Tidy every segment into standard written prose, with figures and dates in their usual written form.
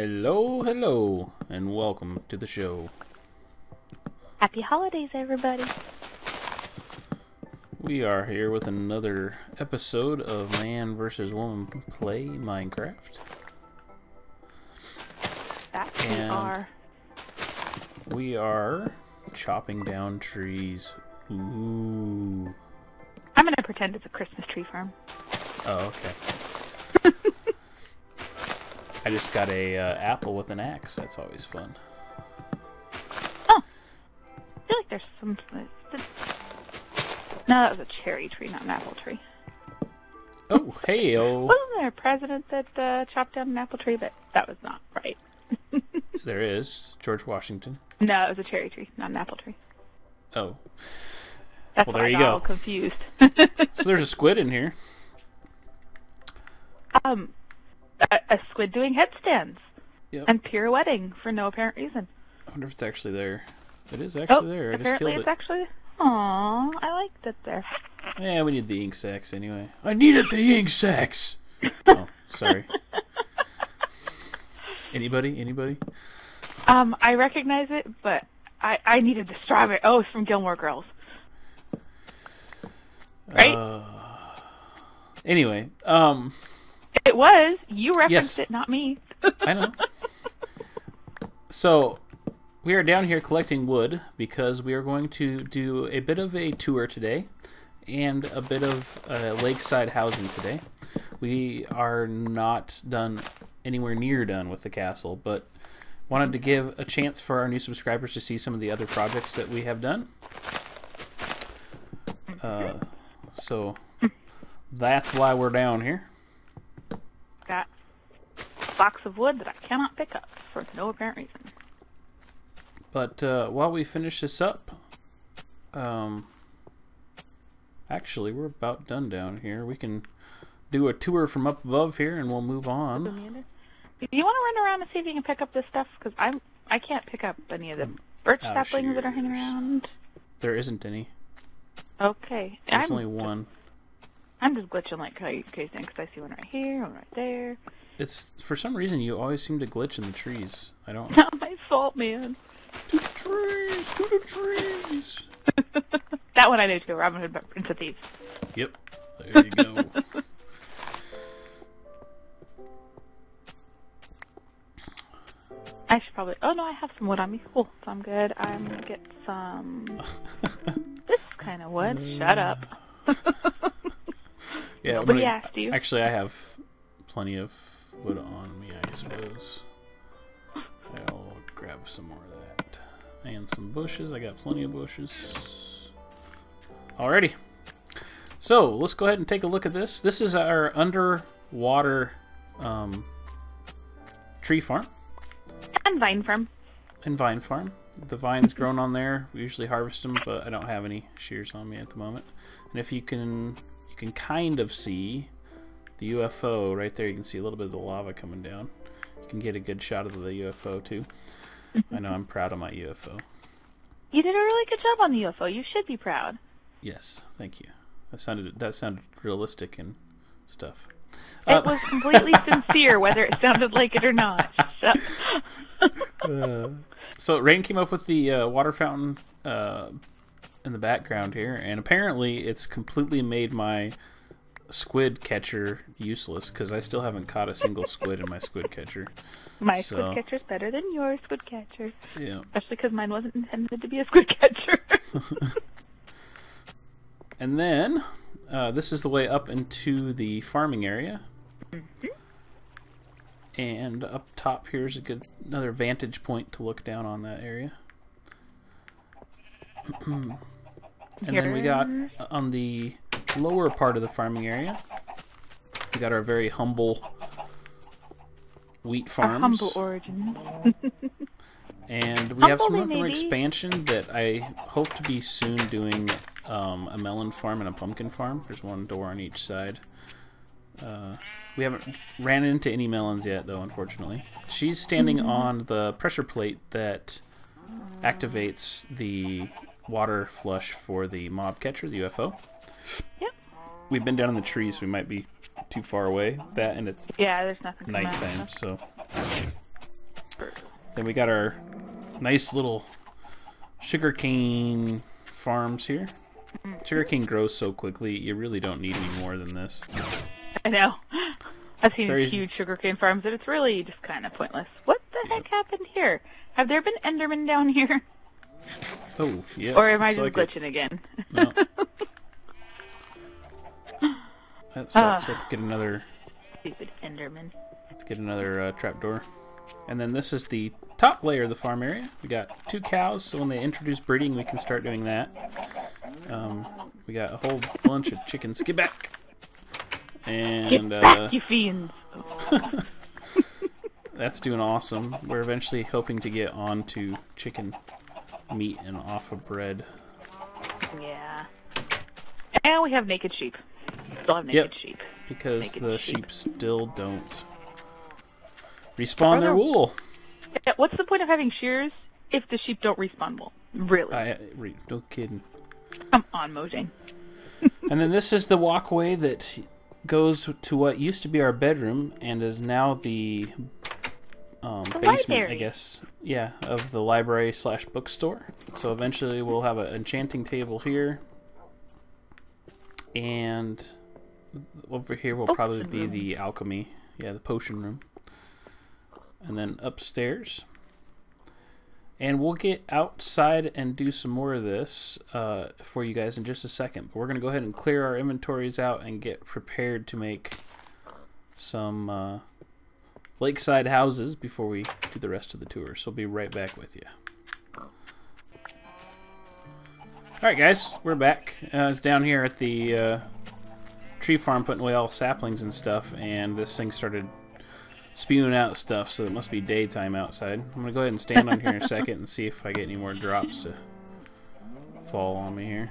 Hello, hello, and welcome to the show. Happy holidays, everybody. We are here with another episode of Man vs. Woman Play Minecraft. That we are. We are chopping down trees. Ooh. I'm gonna pretend it's a Christmas tree farm. Oh, okay. I just got a apple with an axe. That's always fun. Oh, I feel like there's some. No, that was a cherry tree, not an apple tree. Oh, hey-o. Wasn't there a president that chopped down an apple tree? But that was not right. There is. George Washington. No, it was a cherry tree, not an apple tree. Oh. That's Well, why there you I got go. all confused. So there's a squid in here. A squid doing headstands. Yep. And pirouetting for no apparent reason. I wonder if it's actually there. It is actually there. I just apparently killed it's it. actually... Aw, I liked it there. Yeah, we need the ink sacs anyway. I needed the ink sacs! Oh, sorry. Anybody? I recognize it, but I needed the strawberry. Oh, it's from Gilmore Girls. Right? Anyway, It was. You referenced Yes. it, not me. I know. So, we are down here collecting wood because we are going to do a bit of a tour today and a bit of lakeside housing today. We are not anywhere near done with the castle, but wanted to give a chance for our new subscribers to see some of the other projects that we have done. So, that's why we're down here. Got a box of wood that I cannot pick up for no apparent reason. But while we finish this up, actually, we're about done down here. We can do a tour from up above here, and we'll move on. Do you want to run around and see if you can pick up this stuff? Because I can't pick up any of the birch saplings that are hanging around. There isn't any. Okay. There's only one. I'm just glitching like crazy because I see one right here, one right there. It's for some reason you always seem to glitch in the trees. I don't. Not my fault, man. To the trees, to the trees. That one I knew too. Robin Hood, Prince of Thieves. Yep. There you go. I should probably... Oh, no, I have some wood on me. Cool. So I'm good. I'm going to get some... this kind of wood. Shut up. Yeah. Nobody asked you. Actually, I have plenty of wood on me, I suppose. I'll grab some more of that. And some bushes. I got plenty of bushes. Alrighty. So, let's go ahead and take a look at this. This is our underwater tree farm. And vine farm. And vine farm. The vines grown on there. We usually harvest them, but I don't have any shears on me at the moment. And if you can kind of see the UFO right there. You can see a little bit of the lava coming down. You can get a good shot of the UFO too. I know I'm proud of my UFO. You did a really good job on the UFO. You should be proud. Yes, thank you. That sounded realistic and stuff. It was completely sincere, whether it sounded like it or not. So Rain came up with the water fountain in the background here, and apparently it's completely made my squid catcher useless because I still haven't caught a single squid in my squid catcher. My squid catcher's better than your squid catcher. Yeah. Especially because mine wasn't intended to be a squid catcher. And then this is the way up into the farming area. Mm-hmm. And up top here's another vantage point to look down on that area. And then we got on the lower part of the farming area, we got our very humble wheat farms. Our humble origin. And we have some room for expansion that I hope to be soon doing a melon farm and a pumpkin farm. There's one door on each side. We haven't ran into any melons yet, though, unfortunately. She's standing on the pressure plate that activates the water flush for the mob catcher, the UFO. Yep. We've been down in the trees, so we might be too far away. That and it's there's nothing nighttime, so Then we got our nice little sugarcane farms here. Sugarcane grows so quickly, you really don't need any more than this. I know. I've seen huge sugarcane farms, and it's really just kind of pointless. What the heck happened here? Have there been Endermen down here? Oh, yeah. Or am I just glitching again? No. That sucks. Let's get another... Stupid Enderman. Let's get another trapdoor. And then this is the top layer of the farm area. We got 2 cows, so when they introduce breeding, we can start doing that. We got a whole bunch of chickens. Get back! And get back, you fiends! That's doing awesome. We're eventually hoping to get onto chicken meat and off of bread. Yeah. And we have naked sheep. Still have naked sheep. Because the sheep still don't respawn their wool. Yeah, what's the point of having shears if the sheep don't respawn wool? Really? No kidding. Come on, Mojang. And then this is the walkway that goes to what used to be our bedroom and is now the basement, library. I guess. Yeah, of the library / bookstore. So eventually we'll have an enchanting table here. And over here will probably be the alchemy. Yeah, the potion room. And then upstairs. And we'll get outside and do some more of this for you guys in just a second. But we're going to go ahead and clear our inventories out and get prepared to make some lakeside houses before we do the rest of the tour. So we'll be right back with you. Alright guys, we're back. It's down here at the tree farm putting away all saplings and stuff, and this thing started spewing out stuff, so it must be daytime outside. I'm going to go ahead and stand on here in a second and see if I get any more drops to fall on me here.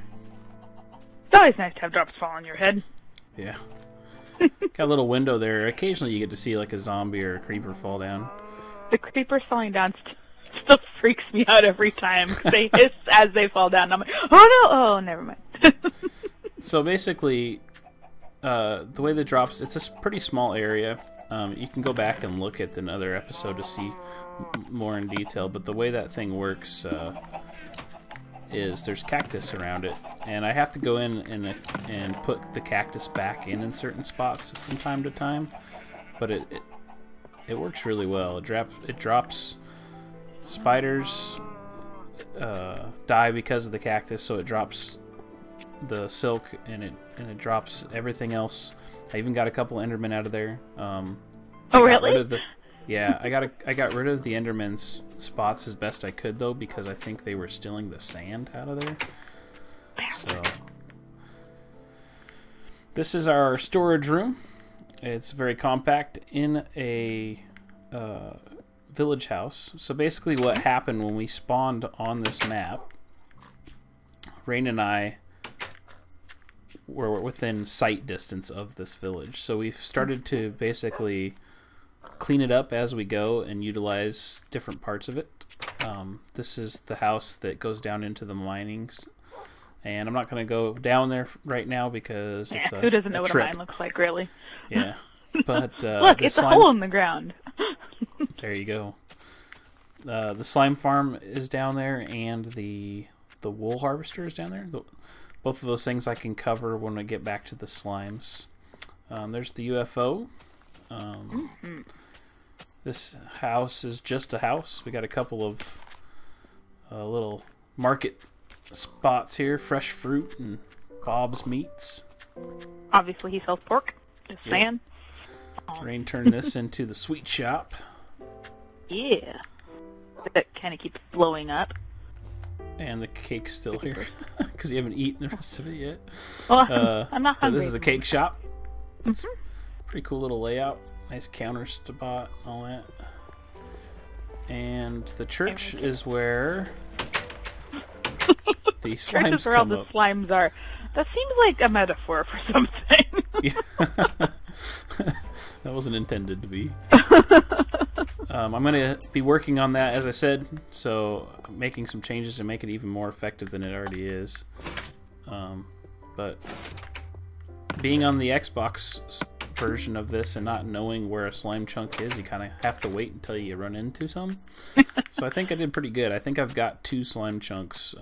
It's always nice to have drops fall on your head. Yeah. Got a little window there. Occasionally you get to see like a zombie or a creeper fall down. The creepers falling down still freaks me out every time. They hiss as they fall down. I'm like, oh no! Oh, never mind. So basically, the way the drops, it's a pretty small area. You can go back and look at another episode to see more in detail, but the way that thing works is there's cactus around it, and I have to go in and put the cactus back in certain spots from time to time, but it works really well. It drops spiders die because of the cactus, so it drops the silk and it drops everything else. I even got a couple Endermen out of there. Oh, really? Yeah, I got rid of the Enderman's spots as best I could though, because I think they were stealing the sand out of there. So this is our storage room. It's very compact in a village house. So basically what happened when we spawned on this map, Rain and I were within sight distance of this village. So we've started to basically clean it up as we go and utilize different parts of it. This is the house that goes down into the minings. And I'm not going to go down there right now because it's a who doesn't know trip. What a mine looks like, really? Yeah. But look, it's a hole in the ground. There you go. The slime farm is down there, and the wool harvester is down there. Both of those things I can cover when I get back to the slimes. There's the UFO. This house is just a house. We got a couple of little market spots here, fresh fruit and Bob's Meats. Obviously he sells pork. Just saying. Rain turned this into the sweet shop. Yeah. That kind of keeps blowing up. And the cake's still here because you haven't eaten the rest of it yet. Well, I'm not hungry. This is the cake shop. It's pretty cool little layout. Nice counter spot, all that. And the church is where the slimes is where all the slimes are. That seems like a metaphor for something. That wasn't intended to be. I'm going to be working on that, as I said, so making some changes to make it even more effective than it already is. But being on the Xbox version of this and not knowing where a slime chunk is, you kind of have to wait until you run into some. So I think I did pretty good. I think I've got 2 slime chunks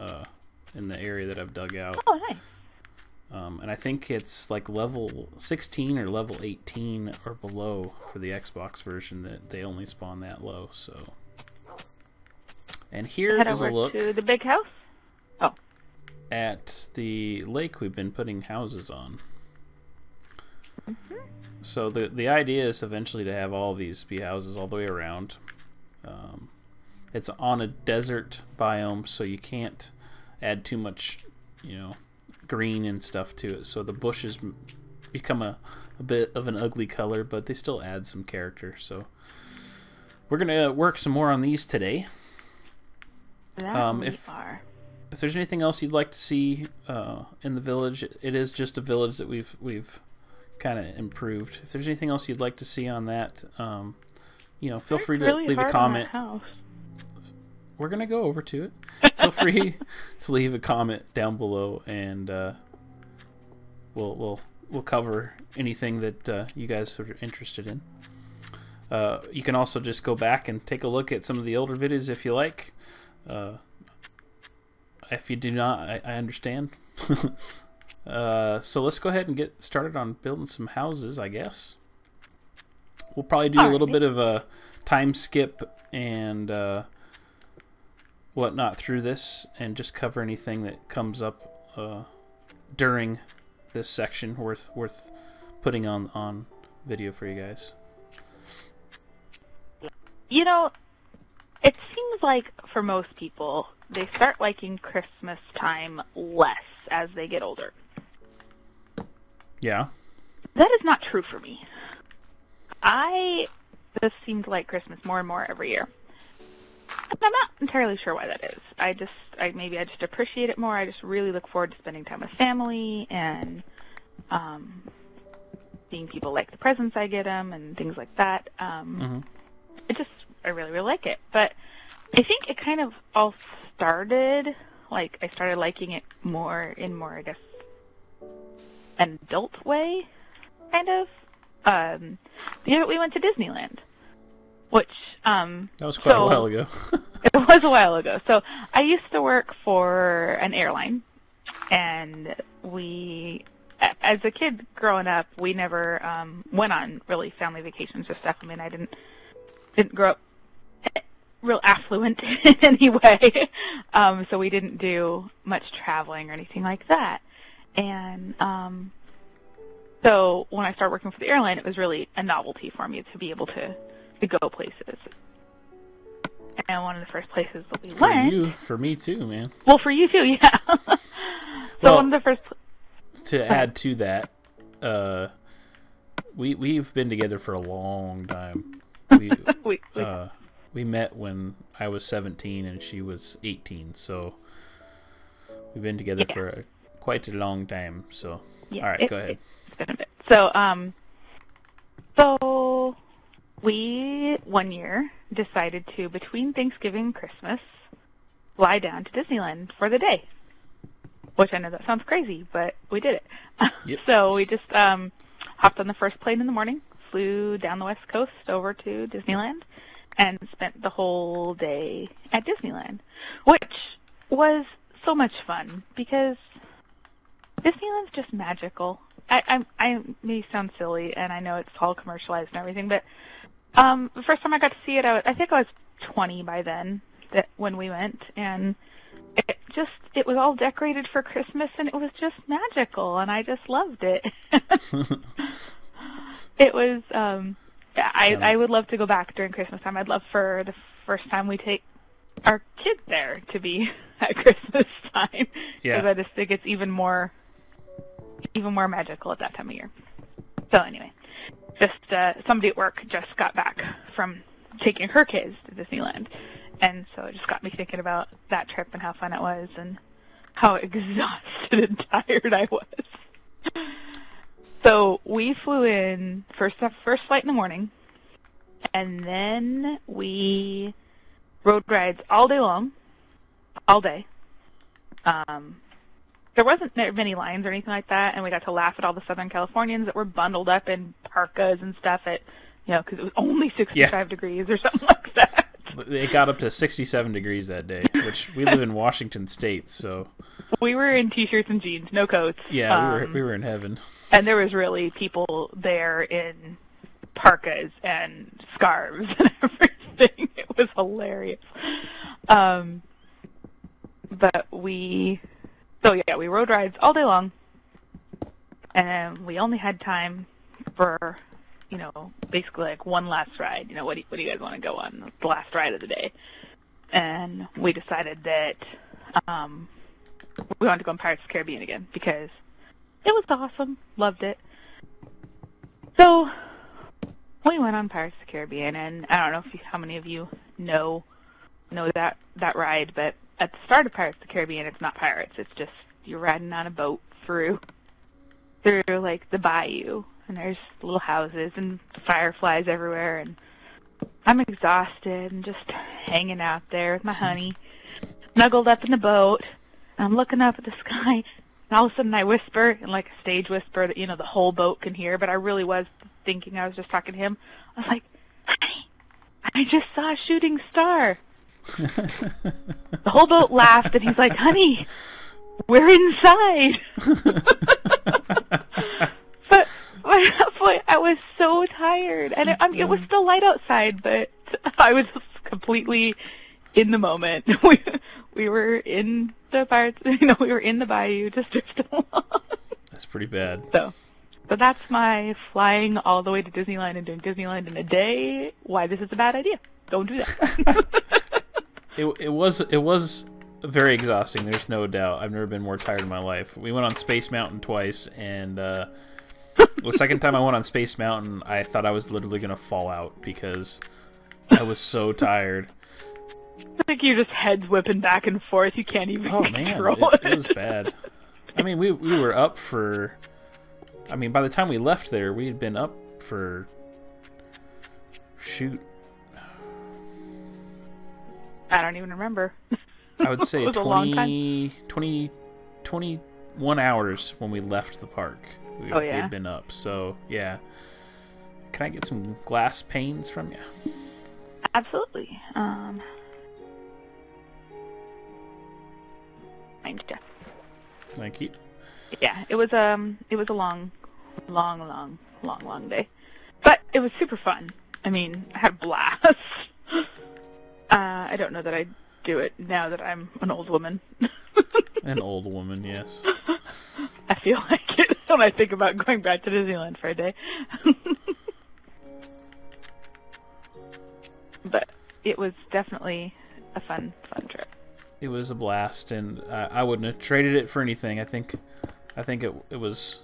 in the area that I've dug out. Oh, nice. And I think it's like level 16 or level 18 or below for the Xbox version that they only spawn that low. So, and here is a look to the big house. Oh, at the lake we've been putting houses on. So the idea is eventually to have all these be houses all the way around. It's on a desert biome, so you can't add too much, green and stuff to it. So the bushes become a bit of an ugly color, but they still add some character. So we're gonna work some more on these today. If there's anything else you'd like to see in the village, it is just a village that we've kind of improved. If there's anything else you'd like to see on that, feel free to leave a comment. We're gonna go over to it. Feel free to leave a comment down below, and we'll cover anything that you guys are interested in. You can also just go back and take a look at some of the older videos if you like. If you do not, I understand. So let's go ahead and get started on building some houses, I guess. We'll probably do a little bit of a time skip and whatnot through this, and just cover anything that comes up during this section worth putting on video for you guys. It seems like for most people, they start liking Christmas time less as they get older. Yeah. That is not true for me. I just seem to like Christmas more and more every year. And I'm not entirely sure why that is. Maybe I just appreciate it more. I just really look forward to spending time with family and seeing people like the presents I get them and things like that. I really, really like it. But I think it kind of all started, I started liking it more, I guess, an adult way, kind of. The year that we went to Disneyland, which that was quite a while ago. It was a while ago. So I used to work for an airline, and as a kid growing up, we never went on really family vacations or stuff. I mean, I didn't grow up real affluent in any way, so we didn't do much traveling or anything like that. And so when I started working for the airline, it was really a novelty for me to be able to go places. And one of the first places that we went... For me too, man. Well, for you too, yeah. One of the first... To add to that, we've been together for a long time. We met when I was 17 and she was 18, so we've been together for quite a long time. So, all right, go ahead. It's been a bit. So we one year decided to, between Thanksgiving and Christmas, fly down to Disneyland for the day. Which I know that sounds crazy, but we did it. Yep. So we just hopped on the first plane in the morning, flew down the West Coast over to Disneyland, and spent the whole day at Disneyland, which was so much fun because Disneyland's just magical. I may sound silly, and I know it's all commercialized and everything, but the first time I got to see it, I think I was 20 by then when we went, and it was all decorated for Christmas, and it was just magical, and I just loved it. It was, I would love to go back during Christmas time. I'd love for the first time we take our kids there to be at Christmas time. Because I just think it's even more magical at that time of year. So anyway, just somebody at work just got back from taking her kids to Disneyland. And so it just got me thinking about that trip and how fun it was and how exhausted and tired I was. So we flew in first flight in the morning, and then we rode rides all day long, all day. there wasn't many lines or anything like that, and we got to laugh at all the Southern Californians that were bundled up in parkas and stuff at, because it was only 65 degrees or something like that. It got up to 67 degrees that day, which we live in Washington State, so... We were in t-shirts and jeans, no coats. Yeah, we were in heaven. And there was really people there in parkas and scarves and everything. It was hilarious. But we rode rides all day long, and we only had time for, basically like one last ride. What do you guys want to go on? The last ride of the day. And we decided that we wanted to go on Pirates of the Caribbean again because it was awesome. Loved it. So we went on Pirates of the Caribbean, and I don't know how many of you know that ride, but at the start of Pirates of the Caribbean, it's not pirates. It's just you're riding on a boat through like the bayou, and there's little houses and fireflies everywhere, and I'm exhausted and just hanging out there with my honey, snuggled up in the boat, and I'm looking up at the sky, and all of a sudden I whisper, in like a stage whisper that, the whole boat can hear, but I really was thinking I was just talking to him. I was like, honey, I just saw a shooting star. The whole boat laughed, and he's like, honey, we're inside. But by that point, I was so tired, and it was still light outside, but I was just completely in the moment. We were in the pirates, we were in the bayou, just drifting along. That's pretty bad. So that's my flying all the way to Disneyland and doing Disneyland in a day. Why this is a bad idea. Don't do that. It was very exhausting. There's no doubt. I've never been more tired in my life. We went on Space Mountain twice, and the second time I went on Space Mountain, I thought I was literally going to fall out because I was so tired. I think you're just heads whipping back and forth. You can't even control it. It was bad. I mean, we were up for... I mean, by the time we left there, we had been up for... Shoot. I don't even remember. I would say it was 21 hours when we left the park. We had been up, so yeah. Can I get some glass panes from you? Absolutely. Thank you. Yeah, it was a long day, but it was super fun. I mean, I had a blast. I don't know that I'd do it now that I'm an old woman. An old woman, yes. I feel like it when I think about going back to Disneyland for a day. But it was definitely a fun trip. It was a blast, and I wouldn't have traded it for anything. I think it was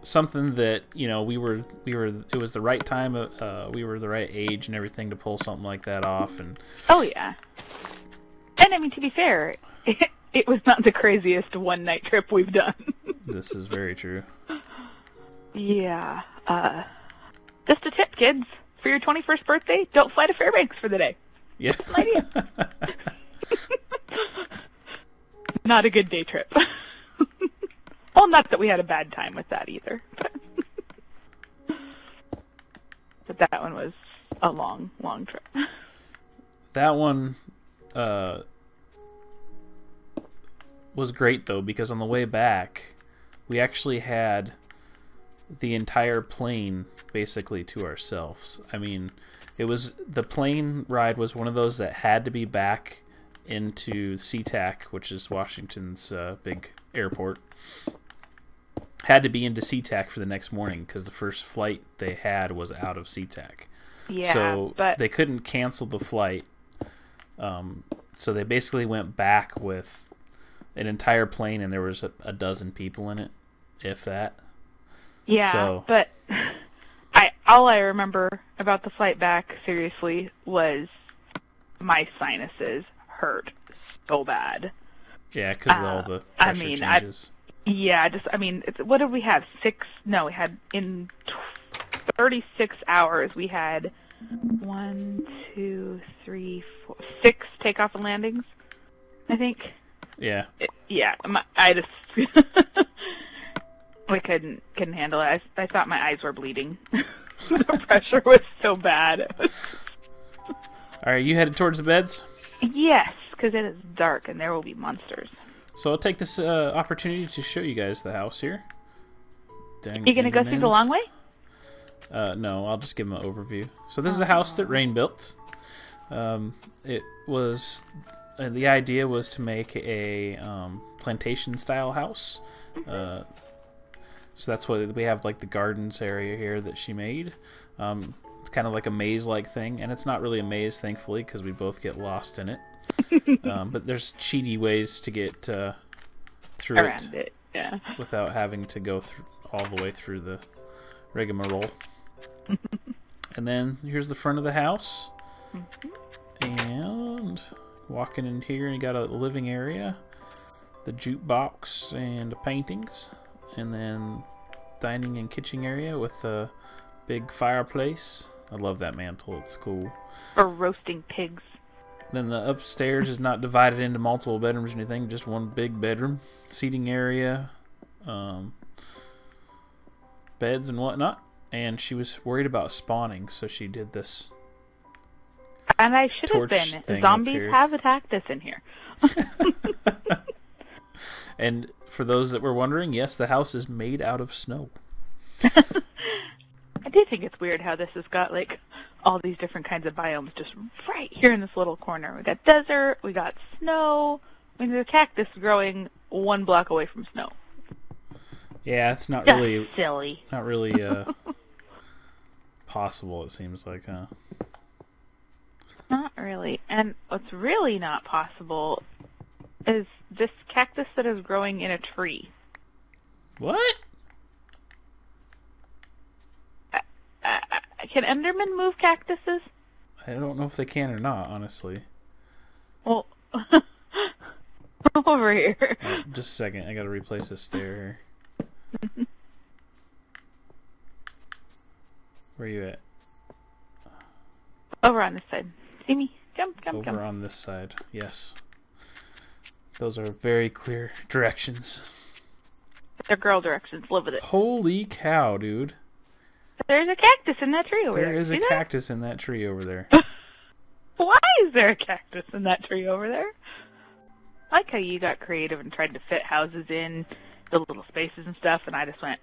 something that it was the right time. We were the right age and everything to pull something like that off. And oh yeah, and I mean, to be fair, it was not the craziest one night trip we've done. This is very true. Yeah. Just a tip, kids. For your 21st birthday, don't fly to Fairbanks for the day. Yeah. That's an idea. Not a good day trip. Well, not that we had a bad time with that either. But that one was a long trip. That one was great, though, because on the way back, we actually had the entire plane basically to ourselves. I mean, the plane ride was one of those that had to be back into SeaTac, which is Washington's big airport. Had to be into SeaTac for the next morning because the first flight they had was out of SeaTac. Yeah, so but they couldn't cancel the flight. So they basically went back with an entire plane, and there was a dozen people in it, if that. Yeah, but all I remember about the flight back, seriously, was my sinuses hurt so bad. Yeah, because of all the pressure changes. What did we have? We had in 36 hours, we had 1, 2, 3, 4, 6 takeoff and landings, I think. Yeah. I just I couldn't handle it. I thought my eyes were bleeding. The pressure was so bad. All right, you headed towards the beds? Yes, because it is dark and there will be monsters. So I'll take this opportunity to show you guys the house here. You gonna go through the long way? No, I'll just give them an overview. So this is a house that Rain built. It was the idea was to make a plantation style house. So that's what we have, like the gardens area here that she made. It's kind of like a maze-like thing, and it's not really a maze, thankfully, because we both get lost in it. But there's cheaty ways to get through around it, yeah, without having to go all the way through the rigmarole. And then here's the front of the house, and walking in here, and you got a living area, the jukebox and the paintings, and then dining and kitchen area with a big fireplace. I love that mantle, it's cool. For roasting pigs. Then the upstairs is not divided into multiple bedrooms or anything, just one big bedroom. Seating area, beds and whatnot. And she was worried about spawning, so she did this. And I should have been. Zombies have attacked us in here. And for those that were wondering, yes, the house is made out of snow. I do think it's weird how this has got like all these different kinds of biomes just right here in this little corner. We got desert, we got snow. I mean, there's a cactus growing 1 block away from snow. Yeah, it's not just really silly. Not really possible. It seems like, huh? Not really. And what's really not possible is this cactus that is growing in a tree. What? Can Endermen move cactuses? I don't know if they can or not, honestly. Well, over here. Just a second, I gotta replace this stair here. Where are you at? Over on this side. See me? Jump. Over on this side, yes. Those are very clear directions. They're girl directions. Live with it. Holy cow, dude. There's a cactus in that tree over there. There is a cactus in that tree over there. Why is there a cactus in that tree over there? I like how you got creative and tried to fit houses in the little spaces and stuff, and I just went,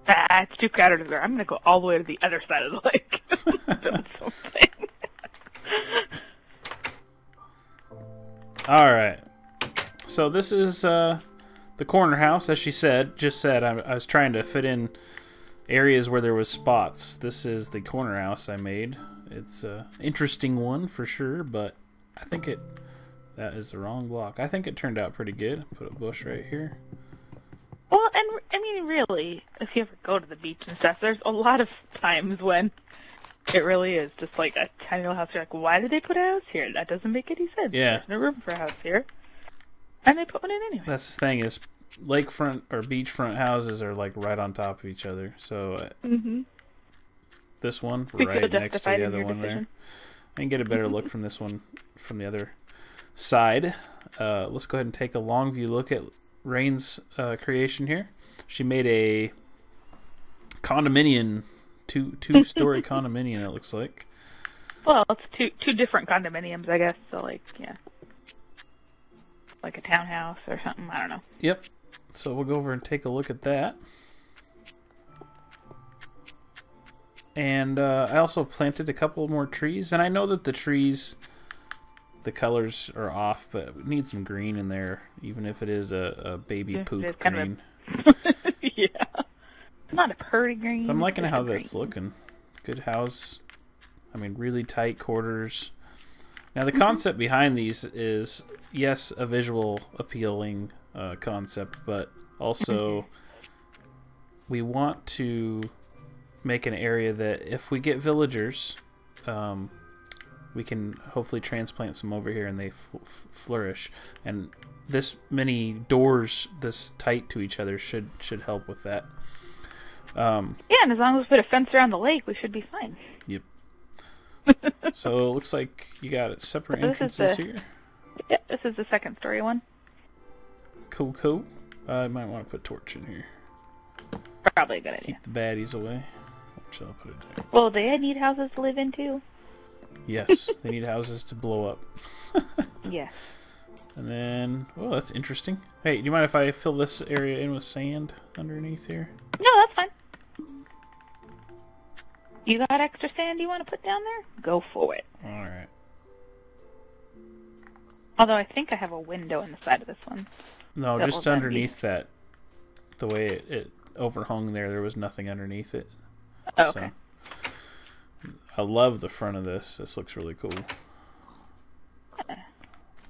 it's too crowded over there. I'm going to go all the way to the other side of the lake. Build something. Alright. So this is the corner house, as she just said. I was trying to fit in areas where there was spots. This is the corner house I made. It's an interesting one for sure, but I think that is the wrong block. I think it turned out pretty good. Put a bush right here. Well, and I mean, really, if you ever go to the beach and stuff, there's a lot of times when it really is just like a tiny little house. You're like, why did they put a house here? That doesn't make any sense. Yeah. There's no room for a house here. And they put one in anyway. That's the thing is, lakefront or beachfront houses are like right on top of each other. So this one right next to the other one there. I can get a better look from this one from the other side. Let's go ahead and take a long view look at Rain's creation here. She made a condominium, two-story condominium. It looks like. Well, it's two different condominiums, I guess. So like, yeah, like a townhouse or something. I don't know. Yep. So we'll go over and take a look at that. And I also planted a couple more trees. And I know that the trees, the colors are off, but we need some green in there, even if it is a baby poop green. Yeah. Not a pretty green. But I'm liking how that's looking. Good house. I mean, really tight quarters. Now, the concept behind these is, yes, a visual appealing concept, but also we want to make an area that if we get villagers, we can hopefully transplant some over here and they flourish. And this many doors this tight to each other should help with that. Yeah, and as long as we put a fence around the lake, we should be fine. Yep. So it looks like you got separate entrances here. Yeah, this is the second story one. Cool, cool. I might want to put torch in here. Probably a good idea. Keep the baddies away. Which I'll put it there. Well, they need houses to live in too. Yes, they need houses to blow up. Yeah. And then, oh, that's interesting. Hey, do you mind if I fill this area in with sand underneath here? No, that's fine. You got extra sand you want to put down there? Go for it. Alright. Although I think I have a window in the side of this one. No, just underneath that. The way it overhung there was nothing underneath it. Oh, okay. So, I love the front of this. This looks really cool.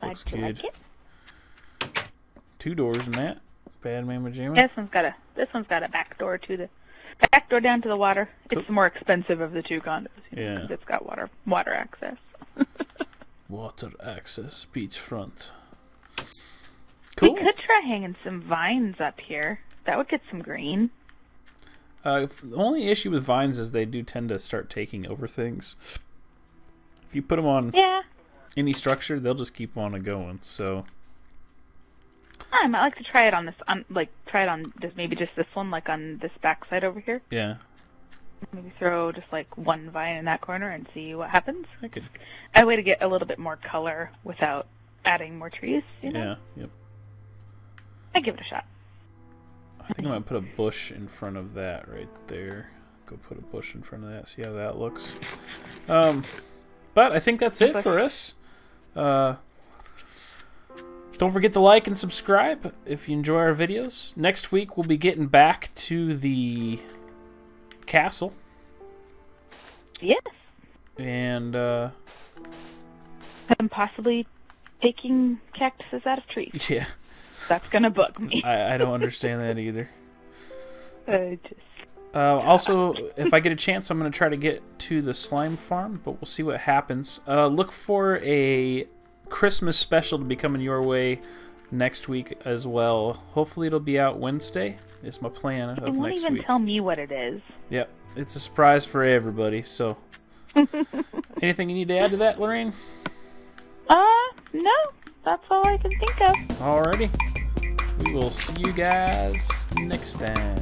Looks good. Like 2 doors in that. Bad Mama Jamma. Yeah, this one's got a back door to the back door down to the water. Cool. It's the more expensive of the 2 condos. Yeah. It's got water access. Water access, beachfront. Cool. We could try hanging some vines up here. That would get some green. The only issue with vines is they do tend to start taking over things. If you put them on any structure, they'll just keep on going. So I might like to try it on this. Try it on maybe just this one, like on this back side over here. Yeah. Maybe throw just like 1 vine in that corner and see what happens. I could. A way to get a little bit more color without adding more trees. You know? Yeah. Yep. I'd give it a shot. I think I'm gonna put a bush in front of that right there. Go put a bush in front of that. See how that looks. But I think that's it for us. Don't forget to like and subscribe if you enjoy our videos. Next week we'll be getting back to the castle. Yes. And possibly taking cactuses out of trees. Yeah. That's gonna bug me. I don't understand that either. Just Also, if I get a chance, I'm going to try to get to the slime farm, but we'll see what happens. Look for a Christmas special to be coming your way next week as well. Hopefully it'll be out Wednesday, is my plan of next week. You won't even tell me what it is. Yep, it's a surprise for everybody, so... Anything you need to add to that, Lorraine? No. That's all I can think of. Alrighty. We will see you guys next time.